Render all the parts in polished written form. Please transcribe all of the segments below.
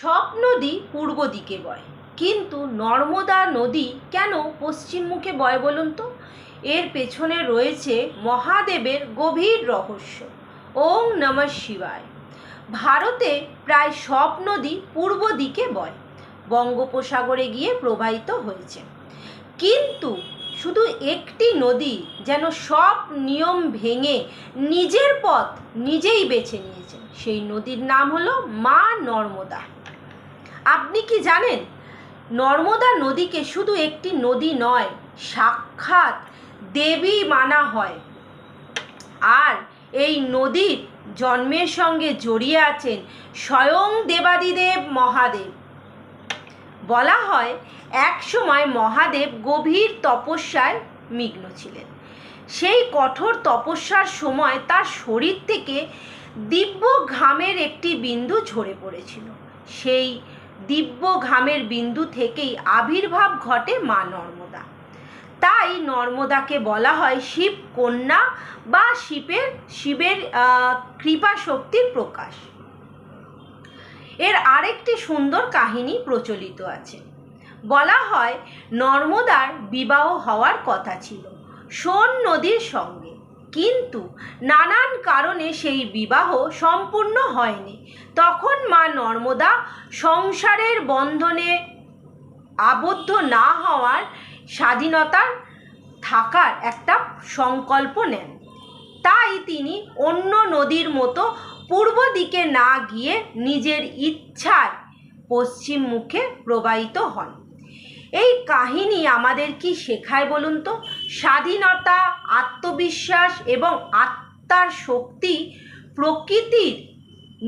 সব নদী পূর্ব দিকে বয়, কিন্তু নর্মদা নদী কেন পশ্চিম মুখে বয় বলুন তো? এর পেছনে রয়েছে মহাদেবের গভীর রহস্য। ওম নমঃ শিবায়। ভারতে প্রায় সব নদী পূর্ব দিকে বয়, বঙ্গোপসাগরে গিয়ে প্রবাহিত হয়েছে। কিন্তু শুধু একটি নদী যেন সব নিয়ম ভেঙে নিজের পথ নিজেই বেছে নিয়েছে। সেই নদীর নাম হলো মা নর্মদা। আপনি কি জানেন, নর্মদা নদীকে শুধু একটি নদী নয়, সাক্ষাৎ দেবী মানা হয়। আর এই নদীর জন্মের সঙ্গে জড়িয়ে আছেন স্বয়ং দেবাদিদেব মহাদেব। বলা হয় এক সময় মহাদেব গভীর তপস্যায় মগ্ন ছিলেন। সেই কঠোর তপস্যার সময় তার শরীর থেকে দিব্য ঘামের একটি বিন্দু ঝরে পড়েছিল। সেই দিব্য ঘামের বিন্দু থেকেই আবির্ভাব ঘটে মা নর্মদা। তাই নর্মদাকে বলা হয় শিব কন্যা বা শিবের কৃপা শক্তির প্রকাশ। এর আরেকটি সুন্দর কাহিনী প্রচলিত আছে। বলা হয় নর্মদার বিবাহ হওয়ার কথা ছিল সোন নদীর সঙ্গে, কিন্তু নানান কারণে সেই বিবাহ সম্পূর্ণ হয়নি। তখন মা নর্মদা সংসারের বন্ধনে আবদ্ধ না হওয়ার, স্বাধীনতার থাকার একটা সংকল্প নেন। তাই তিনি অন্য নদীর মতো পূর্ব দিকে না গিয়ে নিজের ইচ্ছায় পশ্চিম মুখে প্রবাহিত হন। এই কাহিনী আমাদের কি শেখায় বলুন তো? স্বাধীনতা, আত্মবিশ্বাস এবং আত্মার শক্তি প্রকৃতির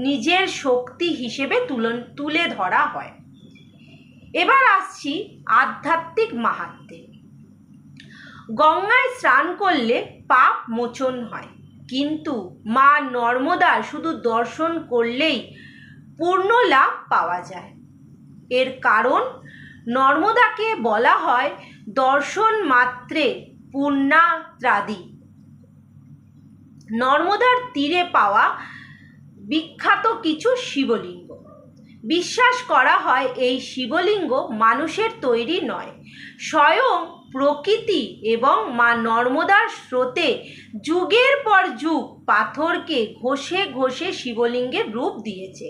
নিজের শক্তি হিসেবে তুলে ধরা হয়। এবার আসছি আধ্যাত্মিক মাহাত্ম্যে। গঙ্গায় স্নান করলে পাপ মোচন হয়, কিন্তু মা নর্মদার শুধু দর্শন করলেই পূর্ণ লাভ পাওয়া যায়। এর কারণ নর্মদাকে বলা হয় দর্শন মাত্রে পুণ্যাত্রাদি। নর্মদার তীরে পাওয়া বিখ্যাত কিছু শিবলিঙ্গ। বিশ্বাস করা হয় এই শিবলিঙ্গ মানুষের তৈরি নয়, স্বয়ং প্রকৃতি এবং মা নর্মদার স্রোতে যুগের পর যুগ পাথরকে ঘষে ঘষে শিবলিঙ্গের রূপ দিয়েছে।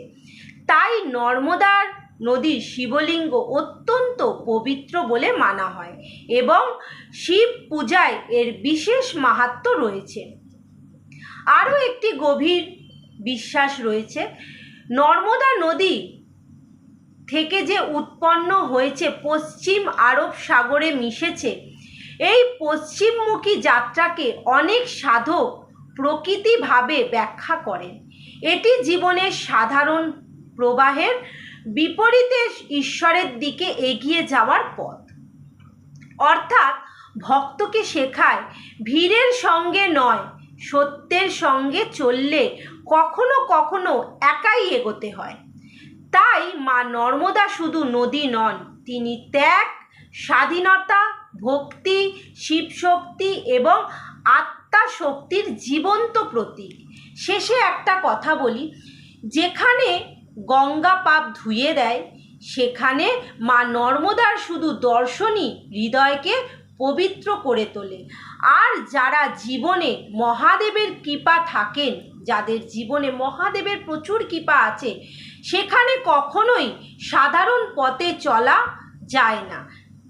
তাই নর্মদার নদীর শিবলিঙ্গ অত্যন্ত পবিত্র বলে মানা হয় এবং শিব পূজায় এর বিশেষ মাহাত্ম্য রয়েছে। আরও একটি গভীর বিশ্বাস রয়েছে, নর্মদা নদী থেকে যে উৎপন্ন হয়েছে পশ্চিম আরব সাগরে মিশেছে, এই পশ্চিমমুখী যাত্রাকে অনেক সাধক প্রকৃতিভাবে ব্যাখ্যা করেন। এটি জীবনের সাধারণ প্রবাহের বিপরীতে ঈশ্বরের দিকে এগিয়ে যাওয়ার পথ। অর্থাৎ ভক্তকে শেখায় ভিড়ের সঙ্গে নয়, সত্যের সঙ্গে চললে কখনো কখনো একাই এগোতে হয়। তাই মা নর্মদা শুধু নদী নন, তিনি ত্যাগ, স্বাধীনতা, ভক্তি, শিবশক্তি এবং আত্মা শক্তির জীবন্ত প্রতীক। শেষে একটা কথা বলি, যেখানে গঙ্গা পাপ ধুয়ে দেয়, সেখানে মা নর্মদার শুধু দর্শনই হৃদয়কে পবিত্র করে তোলে। আর যারা জীবনে মহাদেবের কৃপা থাকেন, যাদের জীবনে মহাদেবের প্রচুর কৃপা আছে, সেখানে কখনোই সাধারণ পথে চলা যায় না।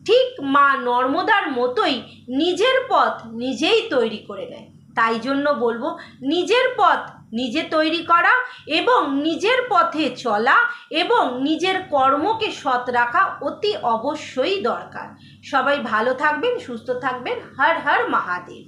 ঠিক মা নর্মদার মতোই নিজের পথ নিজেই তৈরি করে নেয়। তাই জন্য বলবো, নিজের পথ নিজে তৈরি করা এবং নিজের পথে চলা এবং নিজের কর্মকে সৎ রাখা অতি অবশ্যই দরকার। সবাই ভালো থাকবেন, সুস্থ থাকবেন। হর হর মহাদেব।